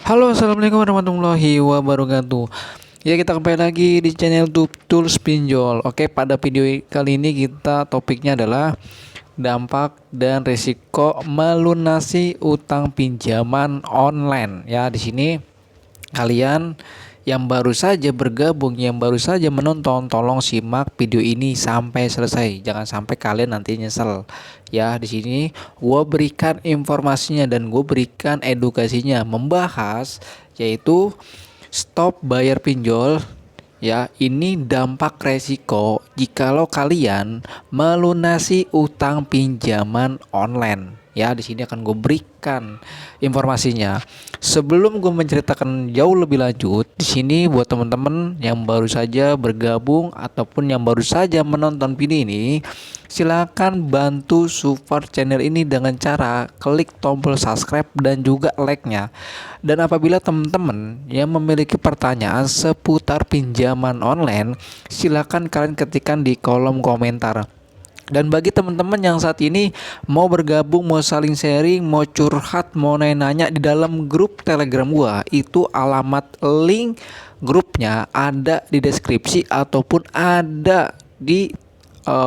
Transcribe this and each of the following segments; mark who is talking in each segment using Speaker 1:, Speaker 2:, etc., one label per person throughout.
Speaker 1: Halo, assalamualaikum warahmatullahi wabarakatuh. Ya, kita kembali lagi di channel YouTube Tools Pinjol. Oke, pada video kali ini kita topiknya adalah dampak dan risiko melunasi utang pinjaman online. Ya, di sini kalian yang baru saja bergabung, yang baru saja menonton, tolong simak video ini sampai selesai. Jangan sampai kalian nanti nyesel. Ya, di sini gue berikan informasinya dan gue berikan edukasinya, membahas yaitu stop bayar pinjol. Ya, ini dampak resiko jikalau kalian melunasi utang pinjaman online. Ya, di sini akan gue berikan informasinya. Sebelum gue menceritakan jauh lebih lanjut, di sini buat teman-teman yang baru saja bergabung ataupun yang baru saja menonton video ini, silakan bantu support channel ini dengan cara klik tombol subscribe dan juga like-nya. Dan apabila teman-teman yang memiliki pertanyaan seputar pinjaman online, silakan kalian ketikkan di kolom komentar. Dan bagi teman-teman yang saat ini mau bergabung, mau saling sharing, mau curhat, mau nanya di dalam grup Telegram gua, itu alamat link grupnya ada di deskripsi ataupun ada di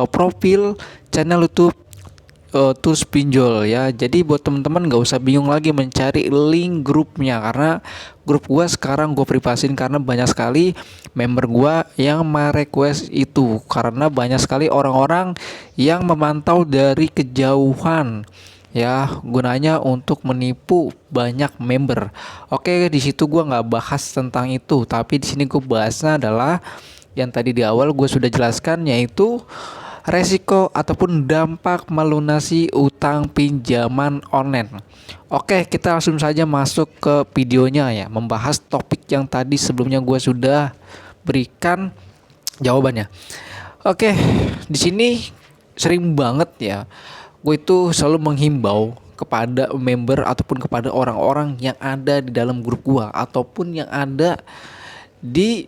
Speaker 1: profil channel YouTube Tools Pinjol ya. Jadi buat teman-teman nggak usah bingung lagi mencari link grupnya, karena grup gua sekarang gue privasin karena banyak sekali member gua yang merequest itu, karena banyak sekali orang-orang yang memantau dari kejauhan ya, gunanya untuk menipu banyak member. Oke, di situ gua nggak bahas tentang itu, tapi di sini gue bahasnya adalah yang tadi di awal gue sudah jelaskan, yaitu resiko ataupun dampak melunasi utang pinjaman online. Oke, kita langsung saja masuk ke videonya ya, membahas topik yang tadi sebelumnya gue sudah berikan jawabannya. Oke, di sini sering banget ya, gue itu selalu menghimbau kepada member ataupun kepada orang-orang yang ada di dalam grup gue ataupun yang ada di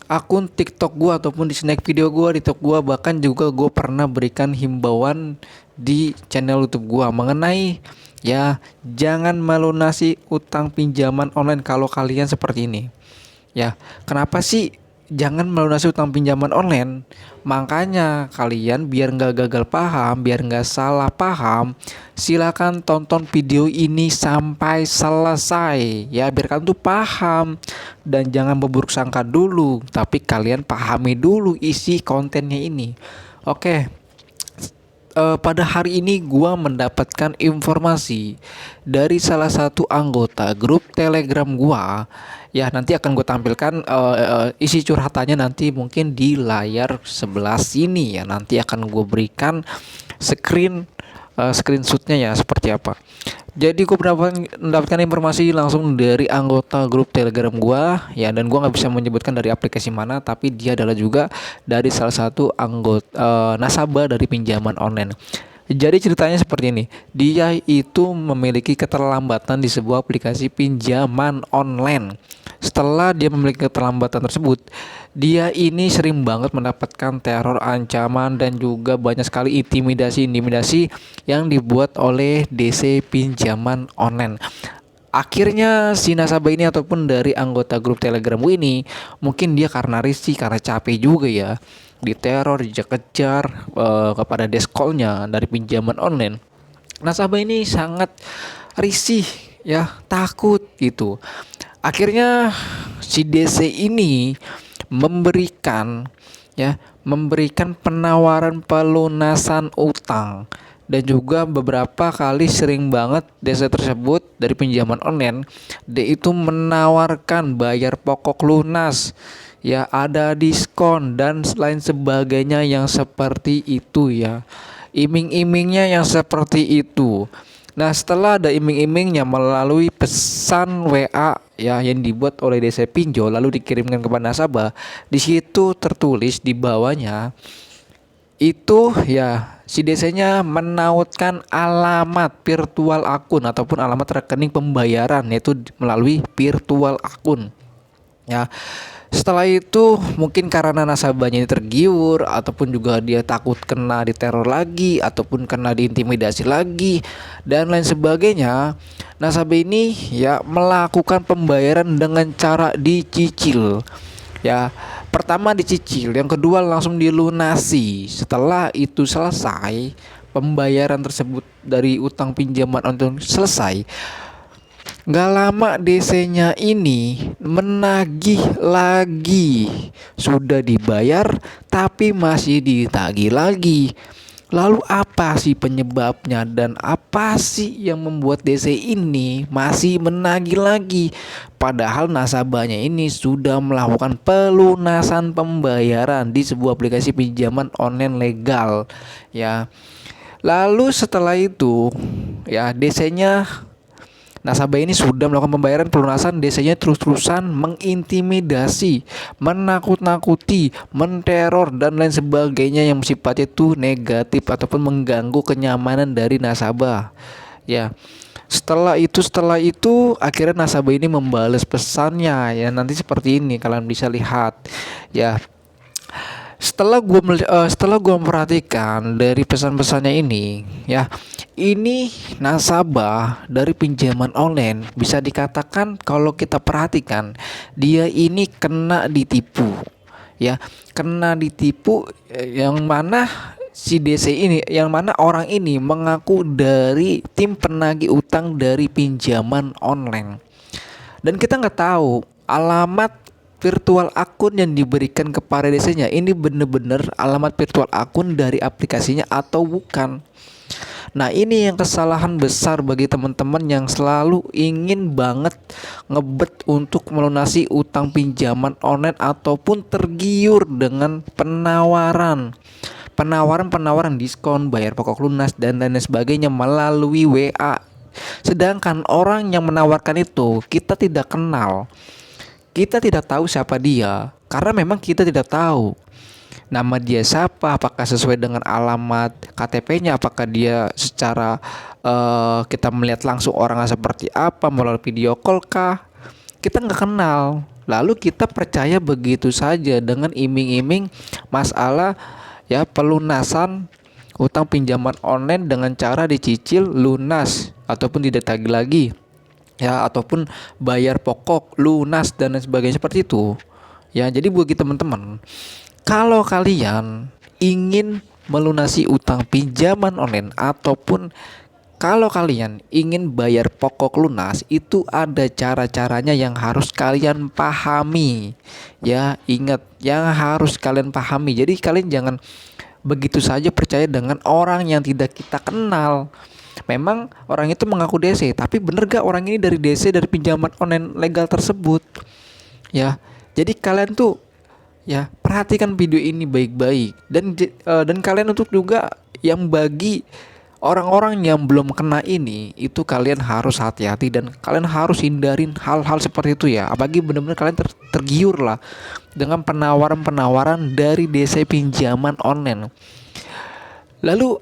Speaker 1: akun TikTok gua ataupun di snack video gua di TikTok gua, bahkan juga gue pernah berikan himbauan di channel YouTube gua mengenai ya, jangan melunasi utang pinjaman online kalau kalian seperti ini. Ya, kenapa sih jangan melunasi utang pinjaman online? Makanya kalian biar nggak gagal paham, biar nggak salah paham, silakan tonton video ini sampai selesai ya, biar kalian tuh paham dan jangan berburuk sangka dulu, tapi kalian pahami dulu isi kontennya ini. Oke, pada hari ini gua mendapatkan informasi dari salah satu anggota grup Telegram gua. Ya, nanti akan gue tampilkan isi curhatannya nanti mungkin di layar sebelah sini ya. Nanti akan gue berikan screenshotnya ya seperti apa. Jadi gue mendapatkan informasi langsung dari anggota grup Telegram gua ya, dan gua nggak bisa menyebutkan dari aplikasi mana, tapi dia adalah juga dari salah satu anggota nasabah dari pinjaman online. Jadi ceritanya seperti ini, dia itu memiliki keterlambatan di sebuah aplikasi pinjaman online. Setelah dia memiliki keterlambatan tersebut, dia ini sering banget mendapatkan teror, ancaman, dan juga banyak sekali intimidasi yang dibuat oleh DC pinjaman online. Akhirnya si nasabah ini ataupun dari anggota grup Telegram ini, mungkin dia karena risih, karena capek juga ya, diteror, dikejar kepada desk call-nya dari pinjaman online. Nasabah ini sangat risih ya, takut gitu. Akhirnya si DC ini memberikan penawaran pelunasan utang, dan juga beberapa kali sering banget desa tersebut dari pinjaman online dia itu menawarkan bayar pokok lunas ya, ada diskon dan lain sebagainya yang seperti itu ya, iming-imingnya yang seperti itu. Nah, setelah ada iming-imingnya melalui pesan WA ya yang dibuat oleh DC Pinjol lalu dikirimkan kepada nasabah, di situ tertulis di bawahnya itu ya, si DC-nya menautkan alamat virtual akun ataupun alamat rekening pembayaran, yaitu melalui virtual akun. Ya, setelah itu mungkin karena nasabahnya ini tergiur ataupun juga dia takut kena diteror lagi ataupun kena diintimidasi lagi dan lain sebagainya. Nasabah ini ya melakukan pembayaran dengan cara dicicil. Ya, pertama dicicil, yang kedua langsung dilunasi. Setelah itu selesai, pembayaran tersebut dari utang pinjaman untuk selesai, nggak lama DC-nya ini menagih lagi. Sudah dibayar tapi masih ditagih lagi. Lalu apa sih penyebabnya dan apa sih yang membuat DC ini masih menagih lagi? Padahal nasabahnya ini sudah melakukan pelunasan pembayaran di sebuah aplikasi pinjaman online legal, ya. Lalu setelah itu, ya DC-nya, nasabah ini sudah melakukan pembayaran pelunasan, DC-nya terus-terusan mengintimidasi, menakut-nakuti, menteror dan lain sebagainya yang sifatnya itu negatif ataupun mengganggu kenyamanan dari nasabah. Ya. Setelah itu akhirnya nasabah ini membalas pesannya, ya nanti seperti ini kalian bisa lihat. Ya, setelah gua memperhatikan dari pesan-pesannya ini, ya, ini nasabah dari pinjaman online bisa dikatakan kalau kita perhatikan dia ini kena ditipu, ya, kena ditipu, yang mana si DC ini, yang mana orang ini mengaku dari tim penagih utang dari pinjaman online dan kita nggak tahu alamat virtual akun yang diberikan kepada DC-nya ini bener-bener alamat virtual akun dari aplikasinya atau bukan. Nah, ini yang kesalahan besar bagi teman-teman yang selalu ingin banget ngebet untuk melunasi utang pinjaman online ataupun tergiur dengan penawaran diskon, bayar pokok lunas dan lain sebagainya melalui WA. Sedangkan orang yang menawarkan itu kita tidak kenal. Kita tidak tahu siapa dia karena memang kita tidak tahu nama dia siapa, apakah sesuai dengan alamat KTP-nya, apakah dia secara kita melihat langsung orangnya seperti apa melalui video call kah, kita nggak kenal. Lalu kita percaya begitu saja dengan iming-iming masalah, ya, pelunasan utang pinjaman online dengan cara dicicil lunas ataupun tidak tagih lagi, ya, ataupun bayar pokok lunas dan lain sebagainya seperti itu. Ya, jadi bagi teman-teman, kalau kalian ingin melunasi utang pinjaman online ataupun kalau kalian ingin bayar pokok lunas, itu ada cara-caranya yang harus kalian pahami. Ya, ingat yang harus kalian pahami. Jadi kalian jangan begitu saja percaya dengan orang yang tidak kita kenal. Memang orang itu mengaku DC, tapi bener gak orang ini dari DC, dari pinjaman online legal tersebut? Ya, jadi kalian tuh, ya, perhatikan video ini baik-baik dan kalian untuk juga yang bagi orang-orang yang belum kena ini, itu kalian harus hati-hati dan kalian harus hindarin hal-hal seperti itu, ya. Apalagi benar-benar kalian tergiur lah dengan penawaran-penawaran dari DC pinjaman online. Lalu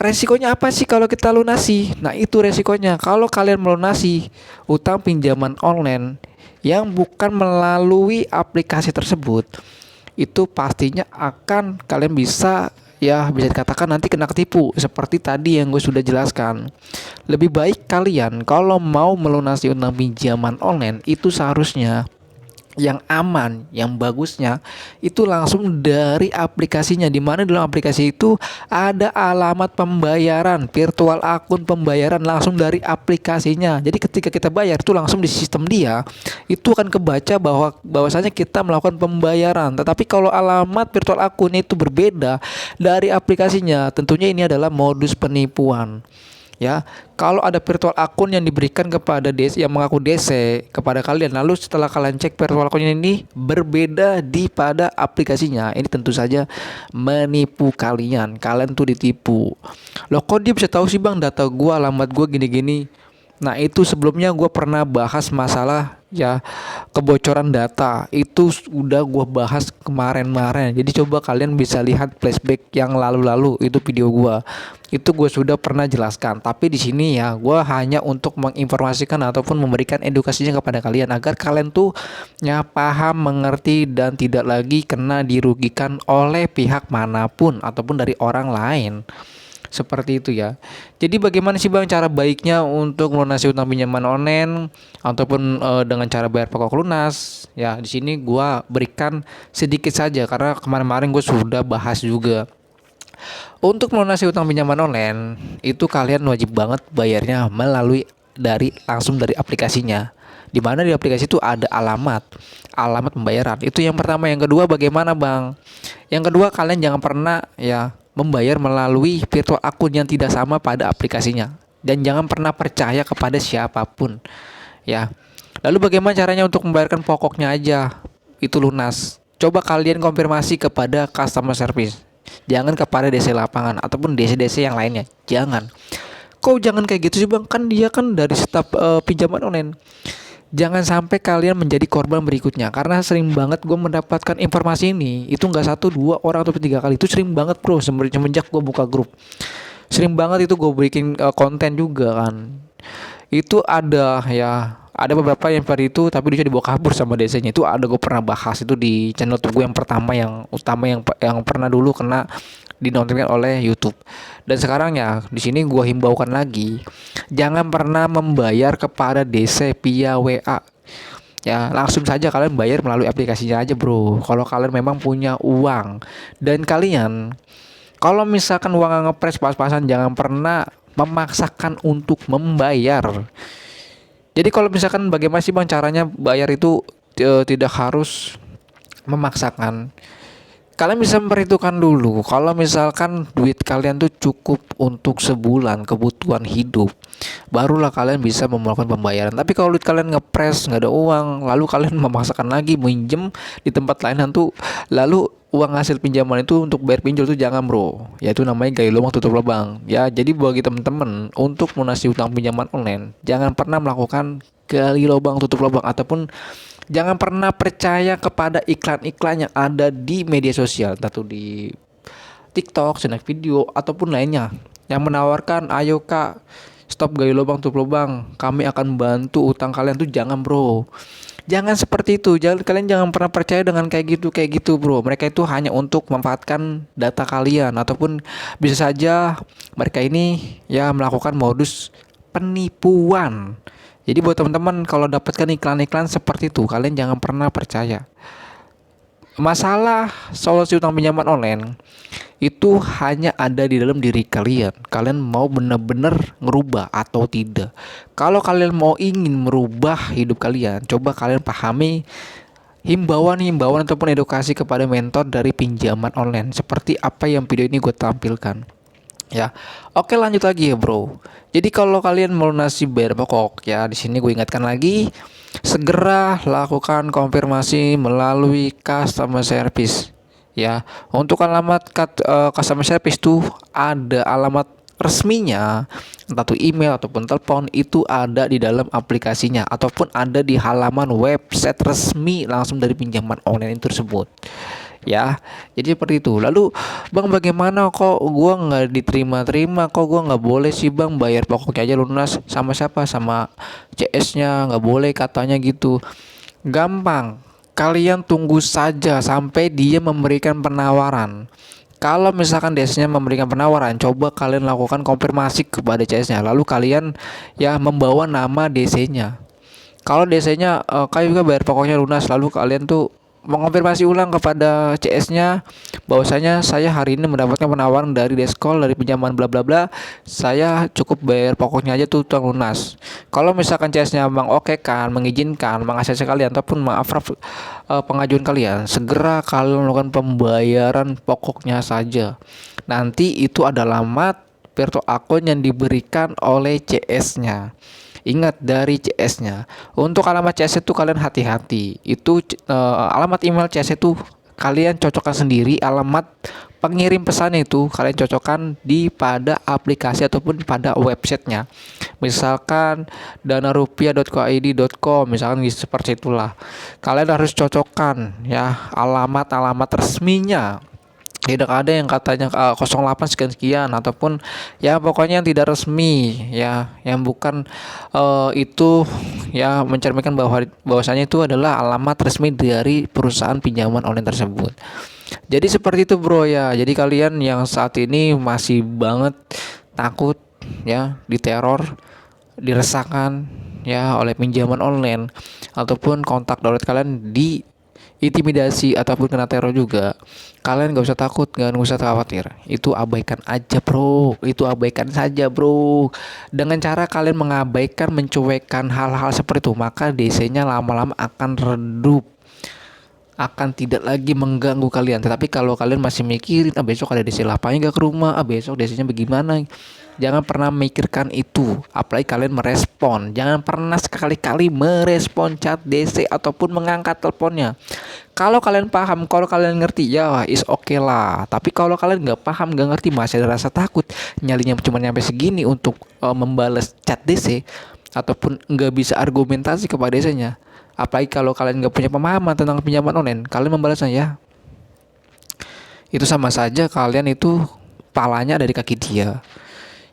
Speaker 1: resikonya apa sih kalau kita lunasi? Nah, itu resikonya kalau kalian melunasi utang pinjaman online yang bukan melalui aplikasi tersebut, itu pastinya akan kalian bisa, ya, bisa dikatakan nanti kena ketipu seperti tadi yang gue sudah jelaskan. Lebih baik kalian kalau mau melunasi utang pinjaman online itu seharusnya yang aman, yang bagusnya itu langsung dari aplikasinya, di mana dalam aplikasi itu ada alamat pembayaran, virtual akun pembayaran langsung dari aplikasinya. Jadi ketika kita bayar itu langsung di sistem dia itu akan kebaca bahwasanya kita melakukan pembayaran. Tetapi kalau alamat virtual akun itu berbeda dari aplikasinya, tentunya ini adalah modus penipuan. Ya, kalau ada virtual akun yang diberikan kepada DC, yang mengaku DC kepada kalian, lalu setelah kalian cek virtual akun ini berbeda di pada aplikasinya, ini tentu saja menipu kalian. Kalian tuh ditipu. Loh, kok dia bisa tahu sih bang data gua, alamat gua gini-gini? Nah itu sebelumnya gue pernah bahas masalah ya kebocoran data, itu udah gue bahas kemarin-kemarin. Jadi coba kalian bisa lihat flashback yang lalu-lalu, itu video itu gue sudah pernah jelaskan. Tapi di sini ya gue hanya untuk menginformasikan ataupun memberikan edukasinya kepada kalian agar kalian tuh ya paham, mengerti, dan tidak lagi kena dirugikan oleh pihak manapun ataupun dari orang lain. Seperti itu ya. Jadi bagaimana sih Bang cara baiknya untuk melunasi utang pinjaman online ataupun dengan cara bayar pokok lunas? Ya, di sini gua berikan sedikit saja karena kemarin-kemarin gue sudah bahas juga. Untuk melunasi utang pinjaman online itu kalian wajib banget bayarnya melalui langsung dari aplikasinya. Di mana di aplikasi itu ada alamat pembayaran. Itu yang pertama. Yang kedua bagaimana Bang? Yang kedua kalian jangan pernah ya membayar melalui virtual akun yang tidak sama pada aplikasinya, dan jangan pernah percaya kepada siapapun ya. Lalu bagaimana caranya untuk membayarkan pokoknya aja itu lunas? Coba kalian konfirmasi kepada customer service, jangan kepada DC lapangan ataupun DC-DC yang lainnya. Jangan kayak gitu sih Bang, kan dia kan dari staf pinjaman online. Jangan sampai kalian menjadi korban berikutnya, karena sering banget gue mendapatkan informasi ini. Itu nggak 1, 2 orang atau 3 kali, itu sering banget bro. Semenjak gue buka grup, sering banget itu gue bikin konten juga kan. Itu ada beberapa yang seperti itu, tapi dia dibawa kabur sama DC-nya. Itu ada, gue pernah bahas itu di channel gue yang pertama, yang utama, yang pernah dulu kena dinonaktifkan oleh YouTube. Dan sekarang ya di sini gue himbaukan lagi, jangan pernah membayar kepada DC via WA. Ya langsung saja kalian bayar melalui aplikasinya aja bro. Kalau kalian memang punya uang, dan kalian kalau misalkan uang ngepres pas-pasan, jangan pernah memaksakan untuk membayar. Jadi kalau misalkan bagaimana sih Bang caranya bayar itu tidak harus memaksakan. Kalian bisa memperhitungkan dulu, kalau misalkan duit kalian tuh cukup untuk sebulan kebutuhan hidup, barulah kalian bisa melakukan pembayaran. Tapi kalau duit kalian ngepres, nggak ada uang, lalu kalian memaksakan lagi minjem di tempat lain tuh, lalu uang hasil pinjaman itu untuk bayar pinjol tuh jangan bro. Ya itu namanya gali lubang tutup lubang. Ya jadi bagi temen-temen untuk melunasi utang pinjaman online, jangan pernah melakukan gali lubang tutup lubang, ataupun jangan pernah percaya kepada iklan-iklan yang ada di media sosial, entah itu di TikTok, snack video, ataupun lainnya, yang menawarkan, ayo kak, stop gali lubang tutup lubang, kami akan bantu utang kalian. Tuh jangan bro. Jangan seperti itu. Kalian jangan pernah percaya dengan kayak gitu bro. Mereka itu hanya untuk memanfaatkan data kalian, ataupun bisa saja mereka ini ya melakukan modus penipuan. Jadi buat teman-teman, kalau dapatkan iklan-iklan seperti itu, kalian jangan pernah percaya. Masalah solusi utang pinjaman online itu hanya ada di dalam diri kalian. Kalian mau benar-benar ngerubah atau tidak. Kalau kalian mau ingin merubah hidup kalian, coba kalian pahami himbauan ataupun edukasi kepada mentor dari pinjaman online, seperti apa yang video ini gue tampilkan. Ya, oke lanjut lagi ya bro. Jadi kalau kalian melunasi bayar pokok, ya di sini gue ingatkan lagi, segera lakukan konfirmasi melalui customer service. Ya, untuk alamat customer service tuh ada alamat resminya, entah itu email ataupun telepon, itu ada di dalam aplikasinya ataupun ada di halaman website resmi langsung dari pinjaman online tersebut. Ya, jadi seperti itu. Lalu bang, bagaimana kok gua nggak diterima, kok gua nggak boleh sih bang bayar pokoknya aja lunas? Sama siapa? Sama CS-nya nggak boleh katanya gitu. Gampang, kalian tunggu saja sampai dia memberikan penawaran. Kalau misalkan DS-nya memberikan penawaran, coba kalian lakukan konfirmasi kepada CS-nya, lalu kalian ya membawa nama DC-nya. Kalau DC-nya kalian juga bayar pokoknya lunas, lalu kalian tuh mengonfirmasi ulang kepada CS-nya bahwasanya saya hari ini mendapatkan penawaran dari Deskol, dari pinjaman bla bla bla, saya cukup bayar pokoknya aja tuh utang lunas. Kalau misalkan CS-nya mengizinkan, mengakses kalian ataupun pengajuan kalian, segera kalian melakukan pembayaran pokoknya saja. Nanti itu ada alamat virtual akun yang diberikan oleh CS-nya. Ingat, dari CS-nya. Untuk alamat CS itu kalian hati-hati. Itu alamat email CS itu kalian cocokkan sendiri, alamat pengirim pesan itu kalian cocokkan di pada aplikasi ataupun pada websitenya. Misalkan danarupiah.co.id.com, misalkan seperti itulah. Kalian harus cocokkan ya alamat resminya. Tidak ada yang katanya 08 sekian sekian ataupun ya pokoknya yang tidak resmi ya, yang bukan itu ya mencerminkan bahwasanya itu adalah alamat resmi dari perusahaan pinjaman online tersebut. Jadi seperti itu bro ya. Jadi kalian yang saat ini masih banget takut ya diteror, diresahkan ya oleh pinjaman online ataupun kontak darurat kalian di intimidasi ataupun kena teror juga, kalian gak usah takut, gak usah khawatir. Itu abaikan aja bro, itu abaikan saja bro. Dengan cara kalian mengabaikan, mencuekkan hal-hal seperti itu, maka DC-nya lama-lama akan redup, akan tidak lagi mengganggu kalian. Tetapi kalau kalian masih mikirin besok ada DC lapangnya gak ke rumah, besok DC-nya bagaimana, jangan pernah memikirkan itu. Apalagi kalian merespon, jangan pernah sekali-kali merespon chat DC ataupun mengangkat teleponnya. Kalau kalian paham, kalau kalian ngerti ya is okay lah. Tapi kalau kalian nggak paham, nggak ngerti, masih ada rasa takut, nyalinya cuma nyampe segini untuk membalas chat DC ataupun nggak bisa argumentasi kepada DC-nya. Apalagi kalau kalian nggak punya pemahaman tentang pinjaman online, kalian membalasnya ya itu sama saja kalian itu palanya dari kaki dia.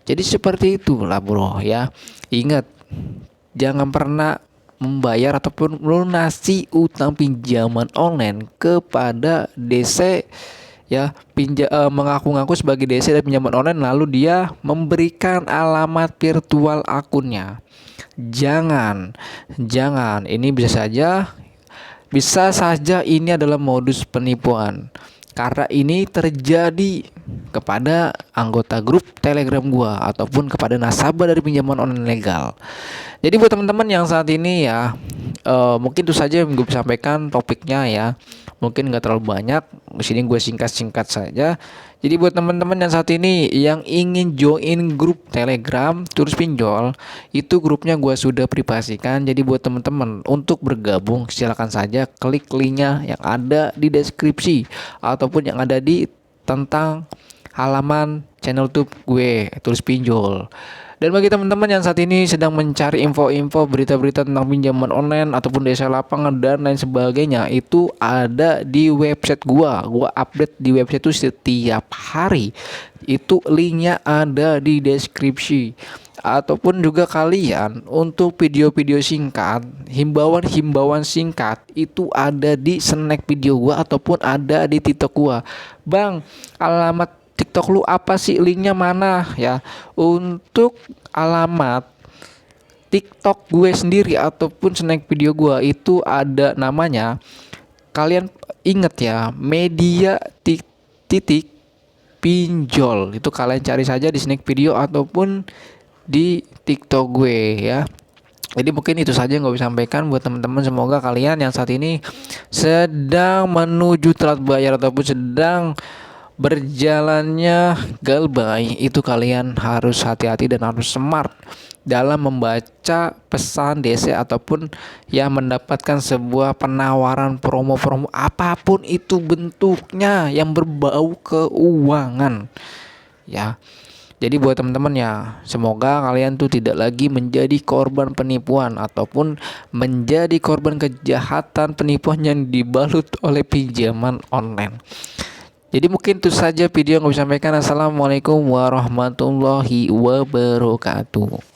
Speaker 1: Jadi seperti itulah bro ya. Ingat, jangan pernah membayar ataupun melunasi utang pinjaman online kepada DC ya, mengaku-ngaku sebagai DC dan pinjaman online lalu dia memberikan alamat virtual akunnya. Jangan, ini bisa saja ini adalah modus penipuan. Karena ini terjadi kepada anggota grup Telegram gua ataupun kepada nasabah dari pinjaman online legal. Jadi buat teman-teman yang saat ini ya, mungkin itu saja yang gue sampaikan topiknya ya. Mungkin nggak terlalu banyak. Di sini gue singkat saja. Jadi buat teman-teman yang saat ini yang ingin join grup Telegram Tulus Pinjol, itu grupnya gue sudah privasikan. Jadi buat teman-teman untuk bergabung silakan saja klik linknya yang ada di deskripsi ataupun yang ada di tentang halaman channel YouTube gue Tulus Pinjol. Dan bagi teman-teman yang saat ini sedang mencari info-info berita-berita tentang pinjaman online ataupun desa lapangan dan lain sebagainya, itu ada di website gua update di website itu setiap hari. Itu linknya ada di deskripsi. Ataupun juga kalian untuk video-video singkat, himbauan singkat itu ada di snack video gua ataupun ada di TikTok gua. Bang, alamat TikTok lu apa sih, linknya mana ya? Untuk alamat TikTok gue sendiri ataupun snack video gue itu ada namanya, kalian inget ya, media titik pinjol. Itu kalian cari saja di snack video ataupun di TikTok gue ya. Jadi mungkin itu saja yang gue bisa sampaikan buat teman-teman. Semoga kalian yang saat ini sedang menuju telat bayar ataupun sedang berjalannya galbay, itu kalian harus hati-hati dan harus smart dalam membaca pesan DC ataupun ya mendapatkan sebuah penawaran promo-promo apapun itu bentuknya yang berbau keuangan ya. Jadi buat teman-teman ya, semoga kalian tuh tidak lagi menjadi korban penipuan ataupun menjadi korban kejahatan penipuan yang dibalut oleh pinjaman online. Jadi mungkin itu saja video yang gue sampaikan. Assalamualaikum warahmatullahi wabarakatuh.